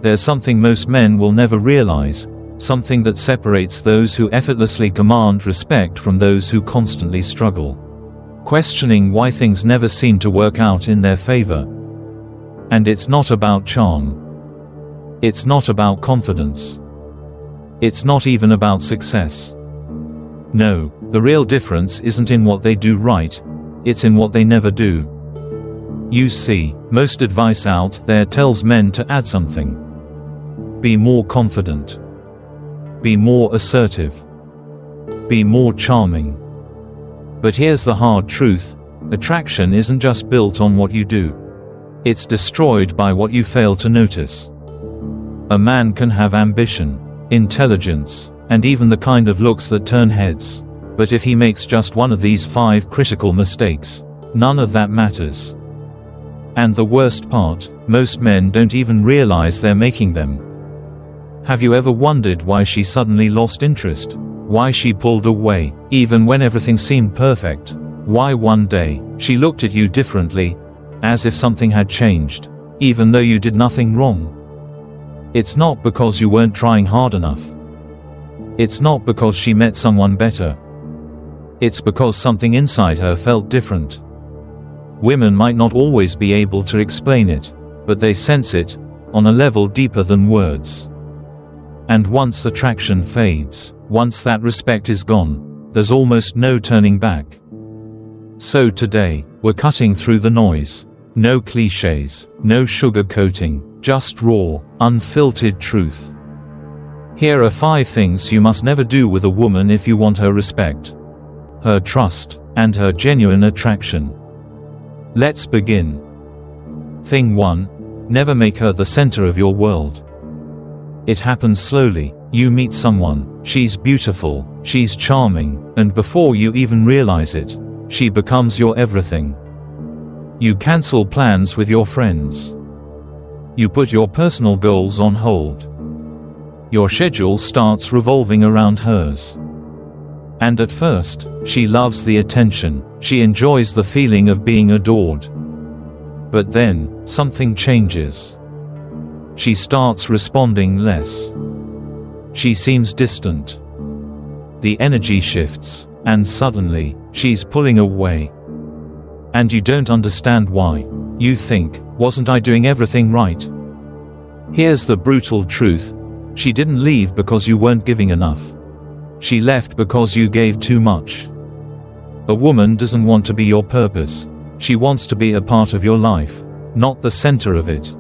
There's something most men will never realize, something that separates those who effortlessly command respect from those who constantly struggle, questioning why things never seem to work out in their favor. And it's not about charm. It's not about confidence. It's not even about success. No, the real difference isn't in what they do right, it's in what they never do. You see, most advice out there tells men to add something. Be more confident. Be more assertive. Be more charming. But here's the hard truth: attraction isn't just built on what you do. It's destroyed by what you fail to notice. A man can have ambition, intelligence, and even the kind of looks that turn heads. But if he makes just one of these 5 critical mistakes, none of that matters. And the worst part, most men don't even realize they're making them. Have you ever wondered why she suddenly lost interest? Why she pulled away, even when everything seemed perfect? Why one day, she looked at you differently, as if something had changed, even though you did nothing wrong? It's not because you weren't trying hard enough. It's not because she met someone better. It's because something inside her felt different. Women might not always be able to explain it, but they sense it, on a level deeper than words. And once attraction fades, once that respect is gone, there's almost no turning back. So today, we're cutting through the noise. No cliches, no sugarcoating, just raw, unfiltered truth. Here are 5 things you must never do with a woman if you want her respect, her trust, and her genuine attraction. Let's begin. Thing 1. Never make her the center of your world. It happens slowly. You meet someone, she's beautiful, she's charming, and before you even realize it, she becomes your everything. You cancel plans with your friends. You put your personal goals on hold. Your schedule starts revolving around hers. And at first, she loves the attention, she enjoys the feeling of being adored. But then, something changes. She starts responding less. She seems distant. The energy shifts, and suddenly, she's pulling away. And you don't understand why. You think, wasn't I doing everything right? Here's the brutal truth: she didn't leave because you weren't giving enough. She left because you gave too much. A woman doesn't want to be your purpose. She wants to be a part of your life, not the center of it.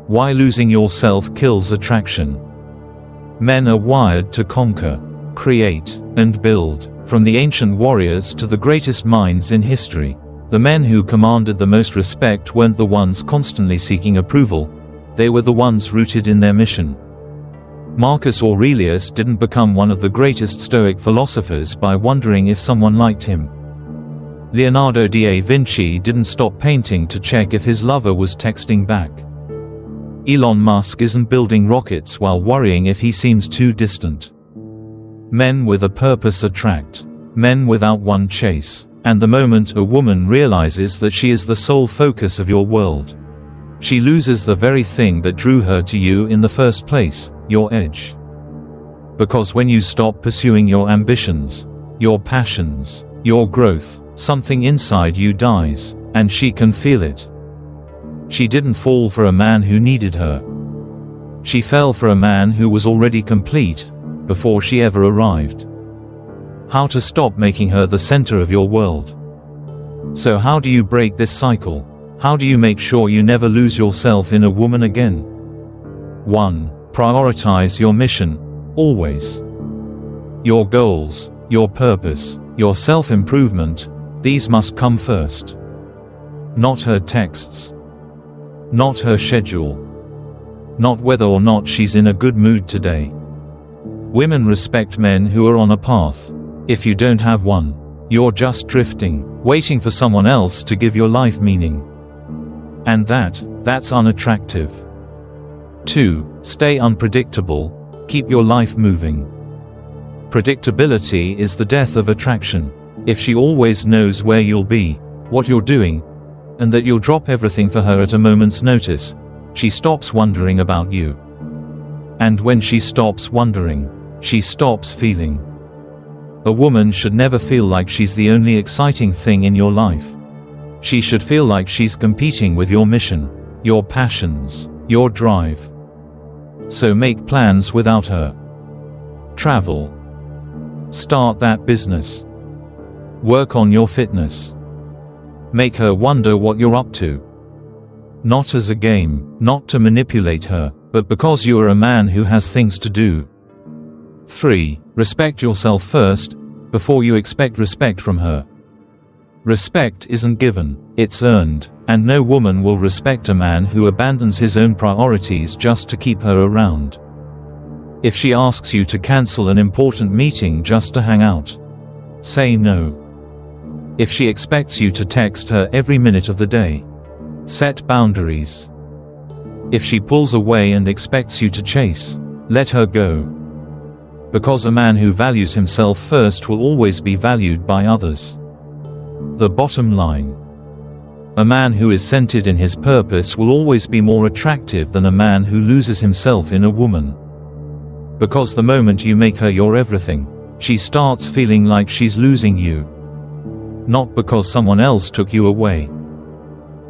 Why losing yourself kills attraction. Men are wired to conquer, create, and build. From the ancient warriors to the greatest minds in history, the men who commanded the most respect weren't the ones constantly seeking approval. They were the ones rooted in their mission. Marcus Aurelius didn't become one of the greatest Stoic philosophers by wondering if someone liked him. Leonardo da Vinci didn't stop painting to check if his lover was texting back. Elon Musk isn't building rockets while worrying if he seems too distant. Men with a purpose attract. Men without one chase. And the moment a woman realizes that she is the sole focus of your world, she loses the very thing that drew her to you in the first place, your edge. Because when you stop pursuing your ambitions, your passions, your growth, something inside you dies, and she can feel it. She didn't fall for a man who needed her. She fell for a man who was already complete, before she ever arrived. How to stop making her the center of your world. So how do you break this cycle? How do you make sure you never lose yourself in a woman again? 1. Prioritize your mission, always. Your goals, your purpose, your self-improvement, these must come first. Not her texts. Not her schedule. Not whether or not she's in a good mood today. Women respect men who are on a path. If you don't have one, you're just drifting, waiting for someone else to give your life meaning. And that's unattractive. 2. Stay unpredictable, keep your life moving. Predictability is the death of attraction. If she always knows where you'll be, what you're doing, and that you'll drop everything for her at a moment's notice, she stops wondering about you. And when she stops wondering, she stops feeling. A woman should never feel like she's the only exciting thing in your life. She should feel like she's competing with your mission, your passions, your drive. So make plans without her. Travel. Start that business. Work on your fitness. Make her wonder what you're up to. Not as a game, not to manipulate her, but because you are a man who has things to do. 3. Respect yourself first, before you expect respect from her. Respect isn't given, it's earned, and no woman will respect a man who abandons his own priorities just to keep her around. If she asks you to cancel an important meeting just to hang out, say no. If she expects you to text her every minute of the day, set boundaries. If she pulls away and expects you to chase, let her go. Because a man who values himself first will always be valued by others. The bottom line. A man who is centered in his purpose will always be more attractive than a man who loses himself in a woman. Because the moment you make her your everything, she starts feeling like she's losing you. Not because someone else took you away.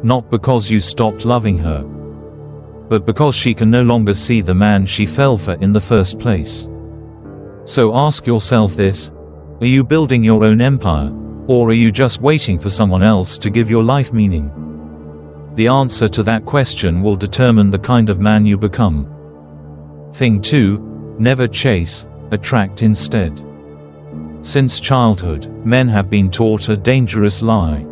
Not because you stopped loving her. But because she can no longer see the man she fell for in the first place. So ask yourself this: are you building your own empire, or are you just waiting for someone else to give your life meaning? The answer to that question will determine the kind of man you become. Thing 2, never chase, attract instead. Since childhood, men have been taught a dangerous lie.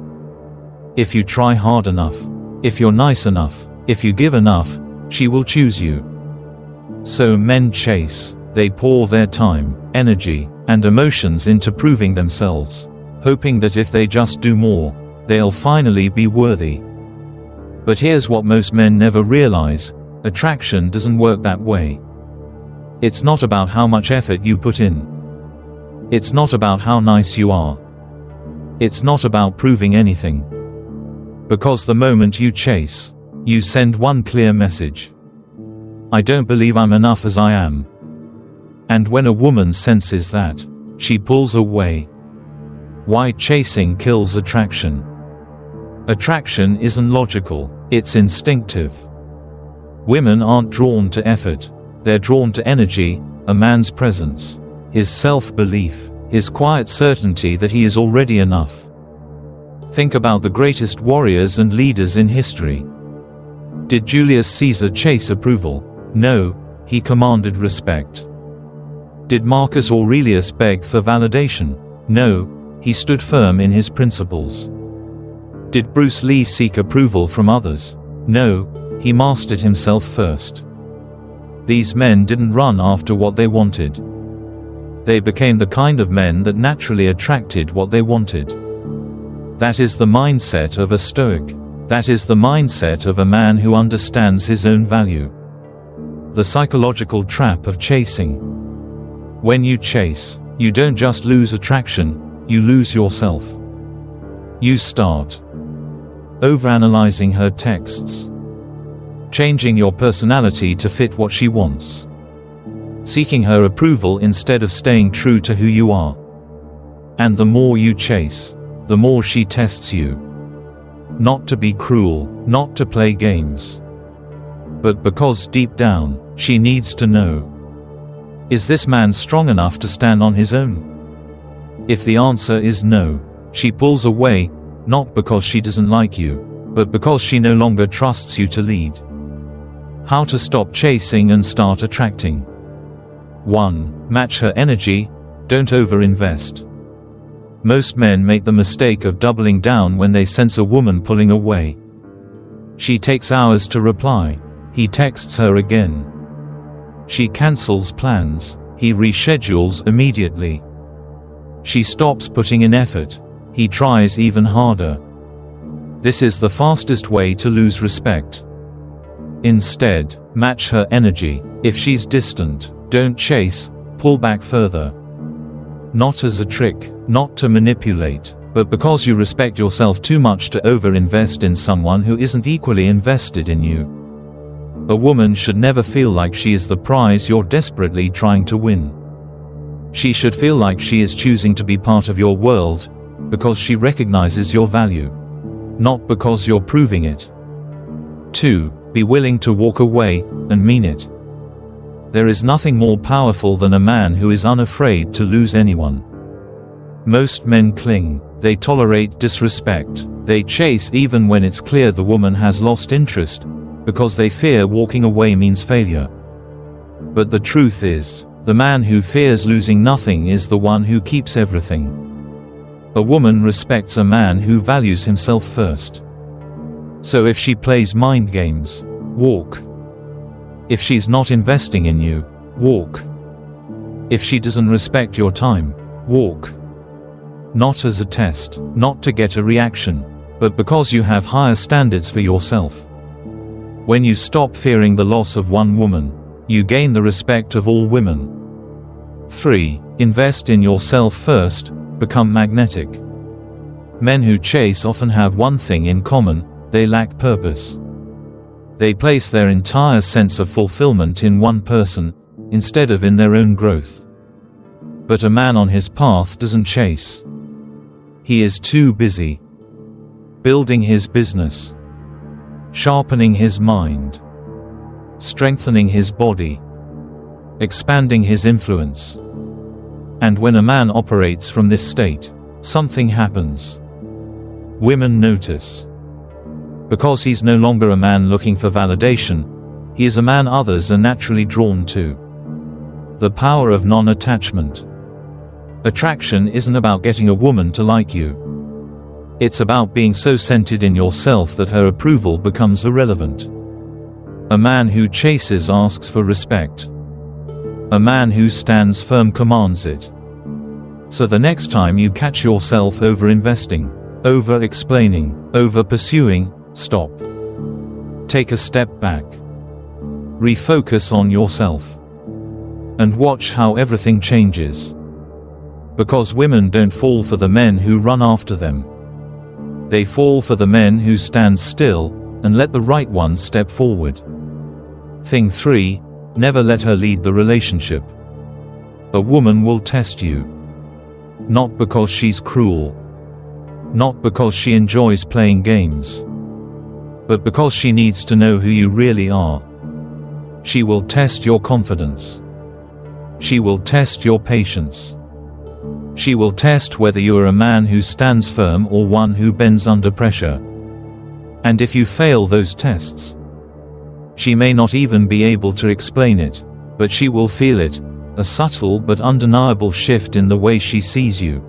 If you try hard enough, if you're nice enough, if you give enough, she will choose you. So men chase, they pour their time, energy, and emotions into proving themselves, hoping that if they just do more, they'll finally be worthy. But here's what most men never realize: attraction doesn't work that way. It's not about how much effort you put in. It's not about how nice you are. It's not about proving anything. Because the moment you chase, you send one clear message: I don't believe I'm enough as I am. And when a woman senses that, she pulls away. Why chasing kills attraction. Attraction isn't logical, it's instinctive. Women aren't drawn to effort, they're drawn to energy, a man's presence, his self-belief, his quiet certainty that he is already enough. Think about the greatest warriors and leaders in history. Did Julius Caesar chase approval? No, he commanded respect. Did Marcus Aurelius beg for validation? No, he stood firm in his principles. Did Bruce Lee seek approval from others? No, he mastered himself first. These men didn't run after what they wanted. They became the kind of men that naturally attracted what they wanted. That is the mindset of a Stoic. That is the mindset of a man who understands his own value. The psychological trap of chasing. When you chase, you don't just lose attraction, you lose yourself. You start overanalyzing her texts, changing your personality to fit what she wants, seeking her approval instead of staying true to who you are. And the more you chase, the more she tests you. Not to be cruel, not to play games, but because deep down, she needs to know: is this man strong enough to stand on his own? If the answer is no, she pulls away, not because she doesn't like you, but because she no longer trusts you to lead. How to stop chasing and start attracting. 1. Match her energy, don't over-invest. Most men make the mistake of doubling down when they sense a woman pulling away. She takes hours to reply. He texts her again. She cancels plans. He reschedules immediately. She stops putting in effort. He tries even harder. This is the fastest way to lose respect. Instead, match her energy. If she's distant, don't chase, pull back further. Not as a trick, not to manipulate, but because you respect yourself too much to over-invest in someone who isn't equally invested in you. A woman should never feel like she is the prize you're desperately trying to win. She should feel like she is choosing to be part of your world, because she recognizes your value, not because you're proving it. 2. Be willing to walk away, and mean it. There is nothing more powerful than a man who is unafraid to lose anyone. Most men cling, they tolerate disrespect, they chase even when it's clear the woman has lost interest, because they fear walking away means failure. But the truth is, the man who fears losing nothing is the one who keeps everything. A woman respects a man who values himself first. So if she plays mind games, walk. If she's not investing in you, walk. If she doesn't respect your time, walk. Not as a test, not to get a reaction, but because you have higher standards for yourself. When you stop fearing the loss of one woman, you gain the respect of all women. 3. Invest in yourself first, become magnetic. Men who chase often have one thing in common: they lack purpose. They place their entire sense of fulfillment in one person, instead of in their own growth. But a man on his path doesn't chase. He is too busy building his business, sharpening his mind, strengthening his body, expanding his influence. And when a man operates from this state, something happens. Women notice. Because he's no longer a man looking for validation, he is a man others are naturally drawn to. The power of non-attachment. Attraction isn't about getting a woman to like you. It's about being so centered in yourself that her approval becomes irrelevant. A man who chases asks for respect. A man who stands firm commands it. So the next time you catch yourself over-investing, over-explaining, over-pursuing, stop. Take a step back. Refocus on yourself. And watch how everything changes. Because women don't fall for the men who run after them. They fall for the men who stand still, and let the right one step forward. Thing 3, never let her lead the relationship. A woman will test you. Not because she's cruel. Not because she enjoys playing games. But because she needs to know who you really are. She will test your confidence. She will test your patience. She will test whether you are a man who stands firm or one who bends under pressure. And if you fail those tests, she may not even be able to explain it, but she will feel it, a subtle but undeniable shift in the way she sees you.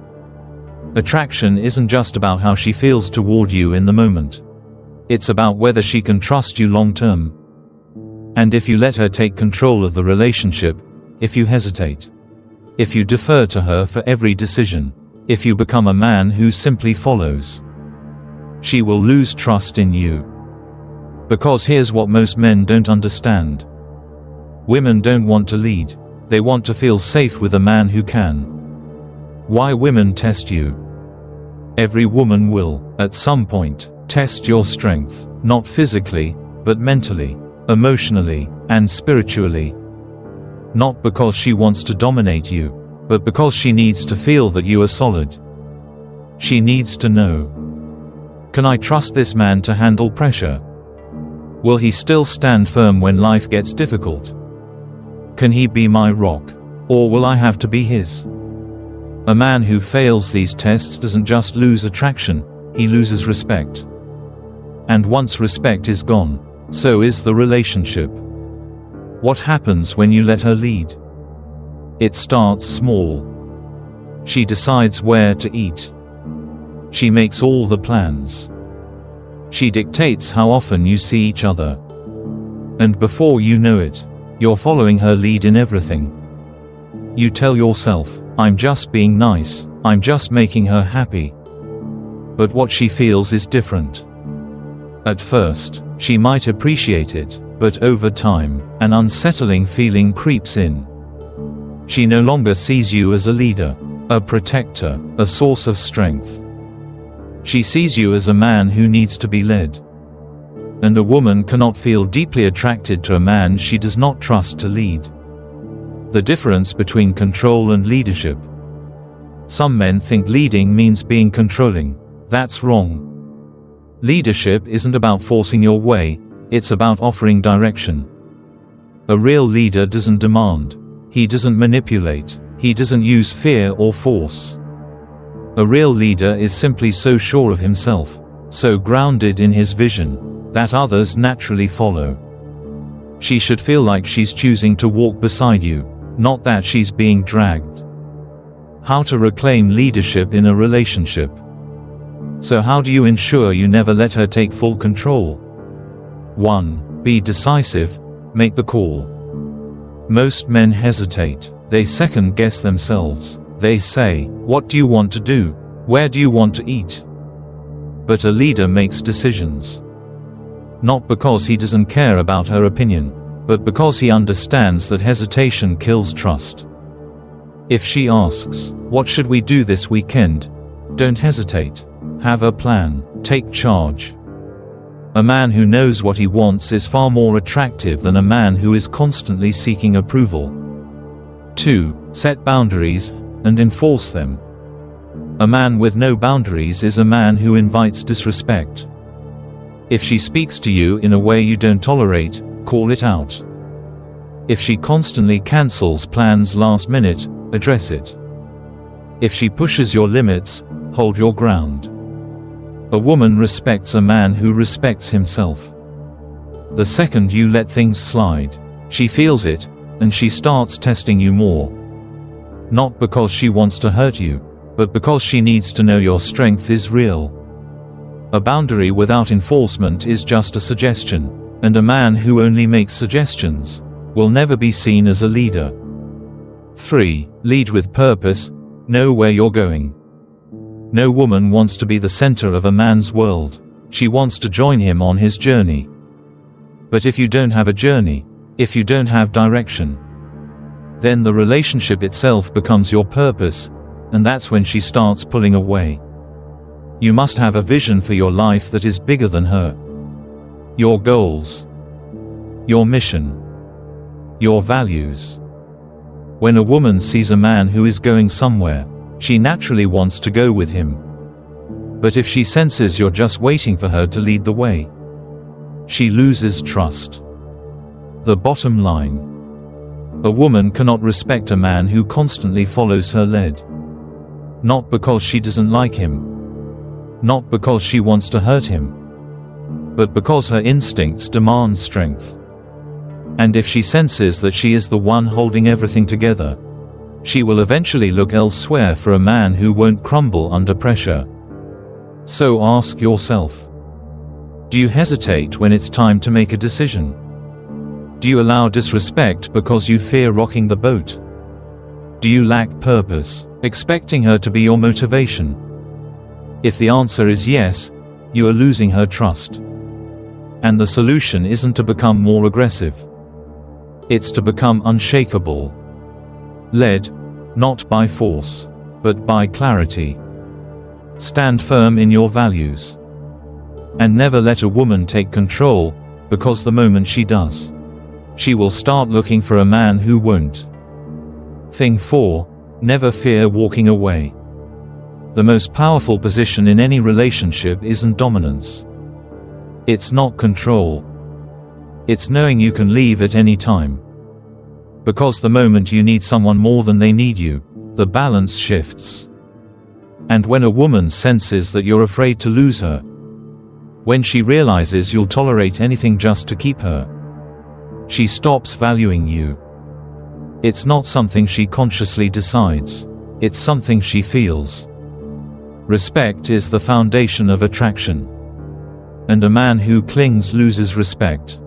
Attraction isn't just about how she feels toward you in the moment. It's about whether she can trust you long term. And if you let her take control of the relationship, if you hesitate, if you defer to her for every decision, if you become a man who simply follows, she will lose trust in you. Because here's what most men don't understand. Women don't want to lead, they want to feel safe with a man who can. Why women test you? Every woman will, at some point, test your strength, not physically, but mentally, emotionally, and spiritually. Not because she wants to dominate you, but because she needs to feel that you are solid. She needs to know. Can I trust this man to handle pressure? Will he still stand firm when life gets difficult? Can he be my rock? Or will I have to be his? A man who fails these tests doesn't just lose attraction, he loses respect. And once respect is gone, so is the relationship. What happens when you let her lead? It starts small. She decides where to eat. She makes all the plans. She dictates how often you see each other. And before you know it, you're following her lead in everything. You tell yourself, I'm just being nice, I'm just making her happy. But what she feels is different. At first, she might appreciate it, but over time, an unsettling feeling creeps in. She no longer sees you as a leader, a protector, a source of strength. She sees you as a man who needs to be led. And a woman cannot feel deeply attracted to a man she does not trust to lead. The difference between control and leadership. Some men think leading means being controlling. That's wrong. Leadership isn't about forcing your way, it's about offering direction. A real leader doesn't demand. He doesn't manipulate. He doesn't use fear or force. A real leader is simply so sure of himself, so grounded in his vision, that others naturally follow. She should feel like she's choosing to walk beside you, not that she's being dragged. How to reclaim leadership in a relationship. So how do you ensure you never let her take full control? 1. Be decisive, make the call. Most men hesitate. They second-guess themselves. They say, "What do you want to do? Where do you want to eat?" But a leader makes decisions. Not because he doesn't care about her opinion, but because he understands that hesitation kills trust. If she asks, "What should we do this weekend?" don't hesitate. Have a plan. Take charge. A man who knows what he wants is far more attractive than a man who is constantly seeking approval. 2. Set boundaries and enforce them. A man with no boundaries is a man who invites disrespect. If she speaks to you in a way you don't tolerate, call it out. If she constantly cancels plans last minute, address it. If she pushes your limits, hold your ground. A woman respects a man who respects himself. The second you let things slide, she feels it, and she starts testing you more. Not because she wants to hurt you, but because she needs to know your strength is real. A boundary without enforcement is just a suggestion, and a man who only makes suggestions will never be seen as a leader. 3. Lead with purpose, know where you're going. No woman wants to be the center of a man's world. She wants to join him on his journey. But if you don't have a journey, if you don't have direction, then the relationship itself becomes your purpose, and that's when she starts pulling away. You must have a vision for your life that is bigger than her. Your goals, your mission, your values. When a woman sees a man who is going somewhere, she naturally wants to go with him. But if she senses you're just waiting for her to lead the way, she loses trust. The bottom line. A woman cannot respect a man who constantly follows her lead. Not because she doesn't like him. Not because she wants to hurt him. But because her instincts demand strength. And if she senses that she is the one holding everything together, she will eventually look elsewhere for a man who won't crumble under pressure. So ask yourself, do you hesitate when it's time to make a decision? Do you allow disrespect because you fear rocking the boat? Do you lack purpose, expecting her to be your motivation? If the answer is yes, you are losing her trust. And the solution isn't to become more aggressive. It's to become unshakable. Led, not by force, but by clarity. Stand firm in your values. And never let a woman take control, because the moment she does, she will start looking for a man who won't. Thing 4. Never fear walking away. The most powerful position in any relationship isn't dominance. It's not control. It's knowing you can leave at any time. Because the moment you need someone more than they need you, the balance shifts. And when a woman senses that you're afraid to lose her, when she realizes you'll tolerate anything just to keep her, she stops valuing you. It's not something she consciously decides, it's something she feels. Respect is the foundation of attraction. And a man who clings loses respect.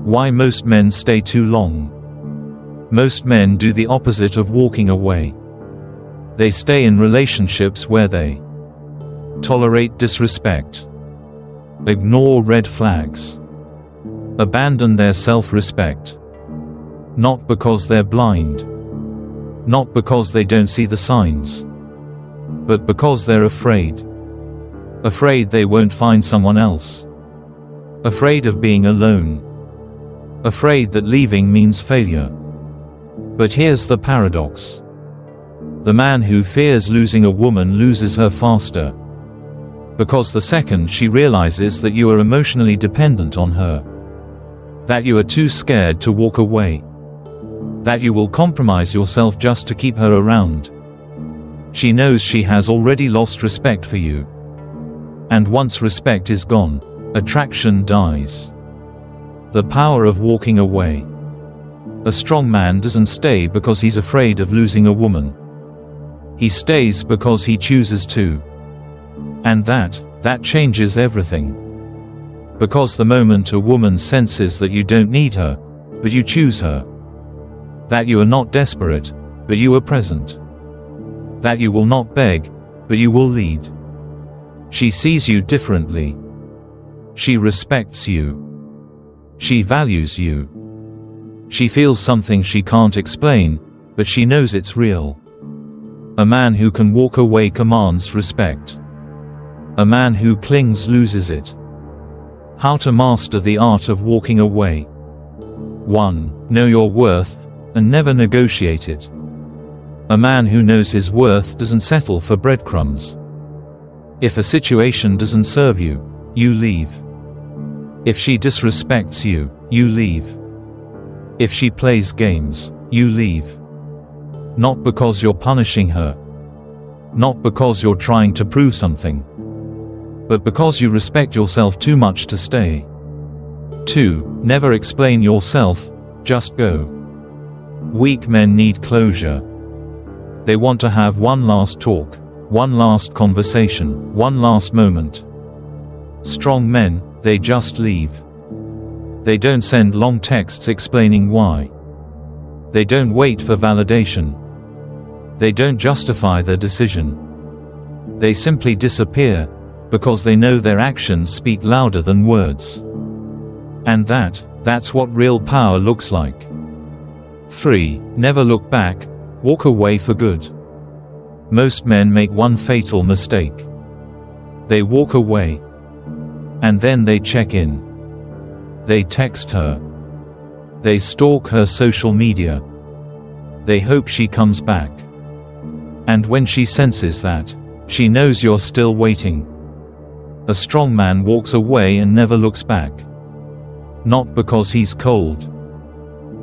Why most men stay too long? Most men do the opposite of walking away. They stay in relationships where they tolerate disrespect, ignore red flags, abandon their self-respect. Not because they're blind, not because they don't see the signs, but because they're afraid. Afraid they won't find someone else. Afraid of being alone. Afraid that leaving means failure. But here's the paradox. The man who fears losing a woman loses her faster. Because the second she realizes that you are emotionally dependent on her, that you are too scared to walk away, that you will compromise yourself just to keep her around, she knows she has already lost respect for you. And once respect is gone, attraction dies. The power of walking away. A strong man doesn't stay because he's afraid of losing a woman. He stays because he chooses to. And that changes everything. Because the moment a woman senses that you don't need her, but you choose her, that you are not desperate, but you are present, that you will not beg, but you will lead, she sees you differently. She respects you. She values you. She feels something she can't explain, but she knows it's real. A man who can walk away commands respect. A man who clings loses it. How to master the art of walking away. 1. Know your worth, and never negotiate it. A man who knows his worth doesn't settle for breadcrumbs. If a situation doesn't serve you, you leave. If she disrespects you, you leave. If she plays games, you leave. Not because you're punishing her. Not because you're trying to prove something. But because you respect yourself too much to stay. 2. Never explain yourself, just go. Weak men need closure. They want to have one last talk, one last conversation, one last moment. Strong men, they just leave. They don't send long texts explaining why. They don't wait for validation. They don't justify their decision. They simply disappear, because they know their actions speak louder than words. And that's what real power looks like. 3. Never look back, walk away for good. Most men make one fatal mistake. They walk away. And then they check in. They text her. They stalk her social media. They hope she comes back. And when she senses that, she knows you're still waiting. A strong man walks away and never looks back. Not because he's cold.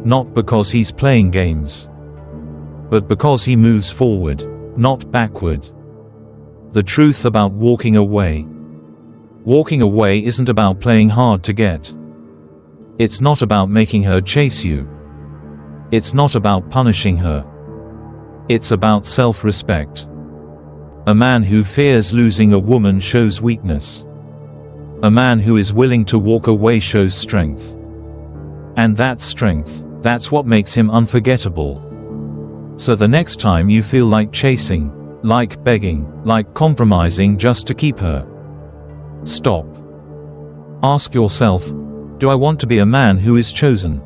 Not because he's playing games. But because he moves forward, not backward. The truth about walking away. Walking away isn't about playing hard to get. It's not about making her chase you. It's not about punishing her. It's about self-respect. A man who fears losing a woman shows weakness. A man who is willing to walk away shows strength. And that strength, that's what makes him unforgettable. So the next time you feel like chasing, like begging, like compromising just to keep her, stop. Ask yourself, do I want to be a man who is chosen?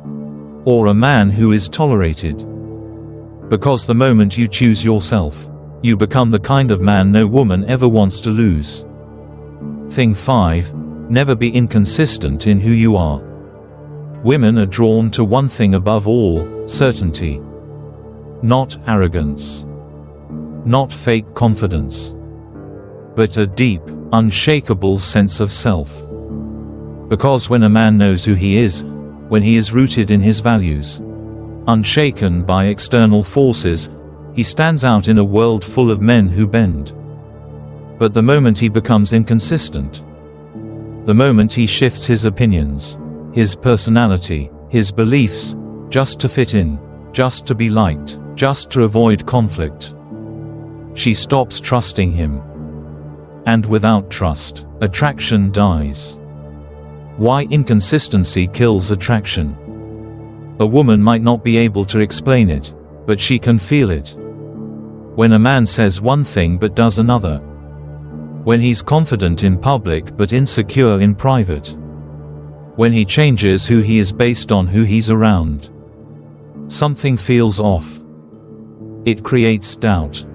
Or a man who is tolerated? Because the moment you choose yourself, you become the kind of man no woman ever wants to lose. Thing 5. Never be inconsistent in who you are. Women are drawn to one thing above all, certainty. Not arrogance. Not fake confidence. But a deep, unshakable sense of self. Because when a man knows who he is, when he is rooted in his values, unshaken by external forces, he stands out in a world full of men who bend. But the moment he becomes inconsistent, the moment he shifts his opinions, his personality, his beliefs, just to fit in, just to be liked, just to avoid conflict, she stops trusting him. And without trust, attraction dies. Why inconsistency kills attraction. A woman might not be able to explain it, but she can feel it. When a man says one thing but does another. When he's confident in public but insecure in private. When he changes who he is based on who he's around. Something feels off. It creates doubt.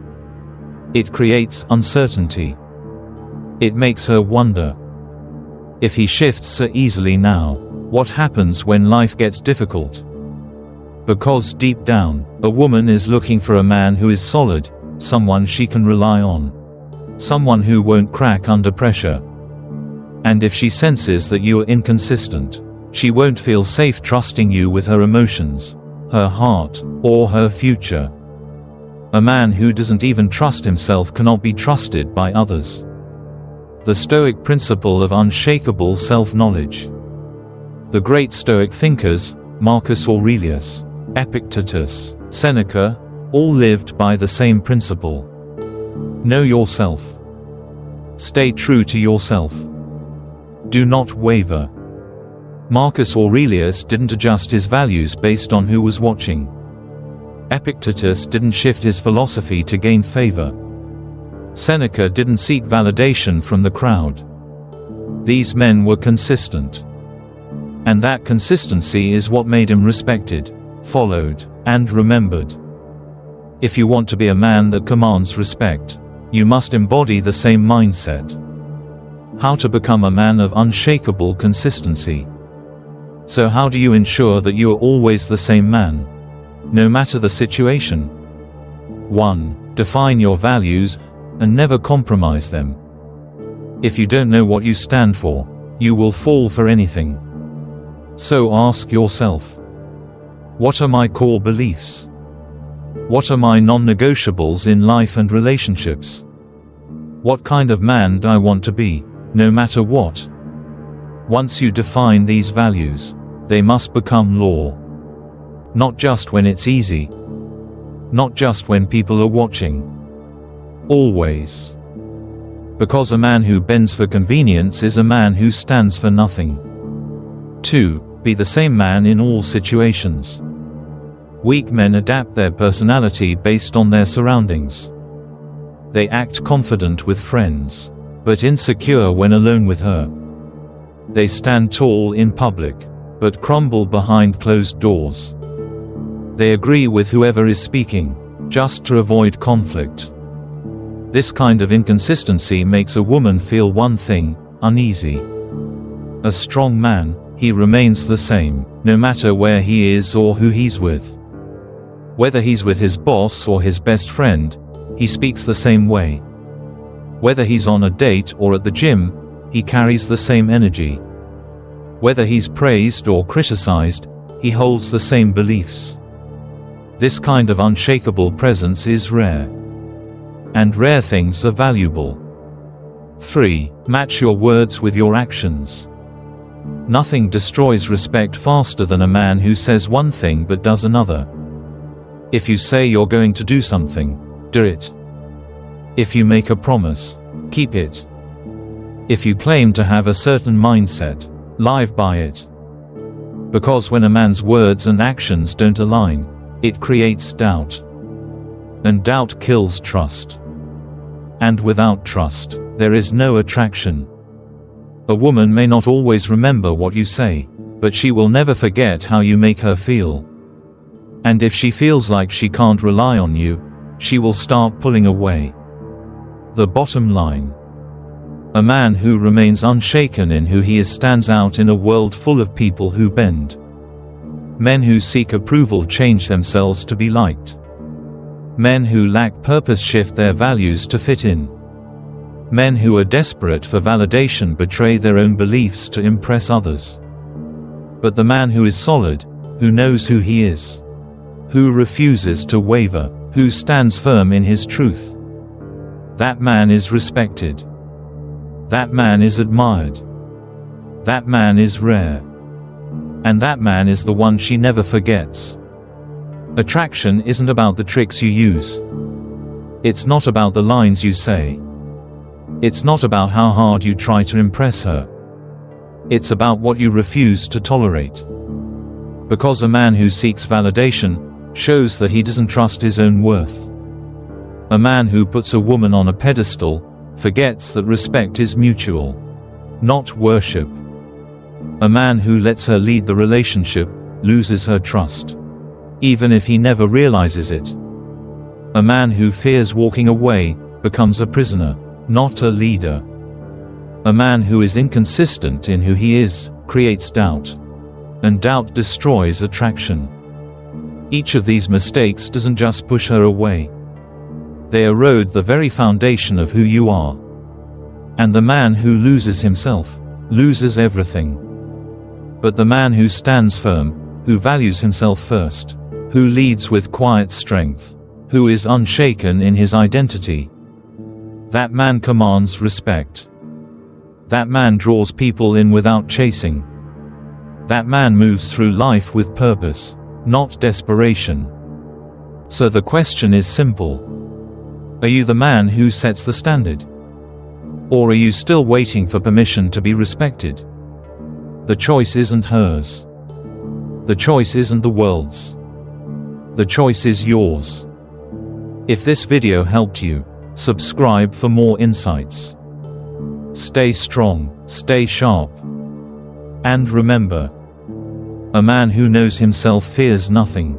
It creates uncertainty. It makes her wonder. If he shifts so easily now, what happens when life gets difficult? Because deep down, a woman is looking for a man who is solid, someone she can rely on. Someone who won't crack under pressure. And if she senses that you are inconsistent, she won't feel safe trusting you with her emotions, her heart, or her future. A man who doesn't even trust himself cannot be trusted by others. The Stoic principle of unshakable self-knowledge. The great Stoic thinkers, Marcus Aurelius, Epictetus, Seneca, all lived by the same principle. Know yourself. Stay true to yourself. Do not waver. Marcus Aurelius didn't adjust his values based on who was watching. Epictetus didn't shift his philosophy to gain favor. Seneca didn't seek validation from the crowd. These men were consistent. And that consistency is what made him respected, followed, and remembered. If you want to be a man that commands respect, you must embody the same mindset. How to become a man of unshakable consistency. So how do you ensure that you are always the same man, no matter the situation? 1. Define your values, and never compromise them. If you don't know what you stand for, you will fall for anything. So ask yourself, what are my core beliefs? What are my non-negotiables in life and relationships? What kind of man do I want to be, no matter what? Once you define these values, they must become law. Not just when it's easy. Not just when people are watching. Always. Because a man who bends for convenience is a man who stands for nothing. 2. Be the same man in all situations. Weak men adapt their personality based on their surroundings. They act confident with friends, but insecure when alone with her. They stand tall in public, but crumble behind closed doors. They agree with whoever is speaking, just to avoid conflict. This kind of inconsistency makes a woman feel one thing, uneasy. A strong man, he remains the same, no matter where he is or who he's with. Whether he's with his boss or his best friend, he speaks the same way. Whether he's on a date or at the gym, he carries the same energy. Whether he's praised or criticized, he holds the same beliefs. This kind of unshakable presence is rare. And rare things are valuable. 3. Match your words with your actions. Nothing destroys respect faster than a man who says one thing but does another. If you say you're going to do something, do it. If you make a promise, keep it. If you claim to have a certain mindset, live by it. Because when a man's words and actions don't align, it creates doubt. And doubt kills trust. And without trust, there is no attraction. A woman may not always remember what you say, but she will never forget how you make her feel. And if she feels like she can't rely on you, she will start pulling away. The bottom line. A man who remains unshaken in who he is stands out in a world full of people who bend. Men who seek approval change themselves to be liked. Men who lack purpose shift their values to fit in. Men who are desperate for validation betray their own beliefs to impress others. But the man who is solid, who knows who he is, who refuses to waver, who stands firm in his truth, that man is respected. That man is admired. That man is rare. And that man is the one she never forgets. Attraction isn't about the tricks you use. It's not about the lines you say. It's not about how hard you try to impress her. It's about what you refuse to tolerate. Because a man who seeks validation shows that he doesn't trust his own worth. A man who puts a woman on a pedestal forgets that respect is mutual, not worship. A man who lets her lead the relationship loses her trust, even if he never realizes it. A man who fears walking away becomes a prisoner, not a leader. A man who is inconsistent in who he is creates doubt. And doubt destroys attraction. Each of these mistakes doesn't just push her away. They erode the very foundation of who you are. And the man who loses himself loses everything. But the man who stands firm, who values himself first, who leads with quiet strength, who is unshaken in his identity, that man commands respect. That man draws people in without chasing. That man moves through life with purpose, not desperation. So the question is simple. Are you the man who sets the standard? Or are you still waiting for permission to be respected? The choice isn't hers. The choice isn't the world's. The choice is yours. If this video helped you, subscribe for more insights. Stay strong, stay sharp. And remember, a man who knows himself fears nothing.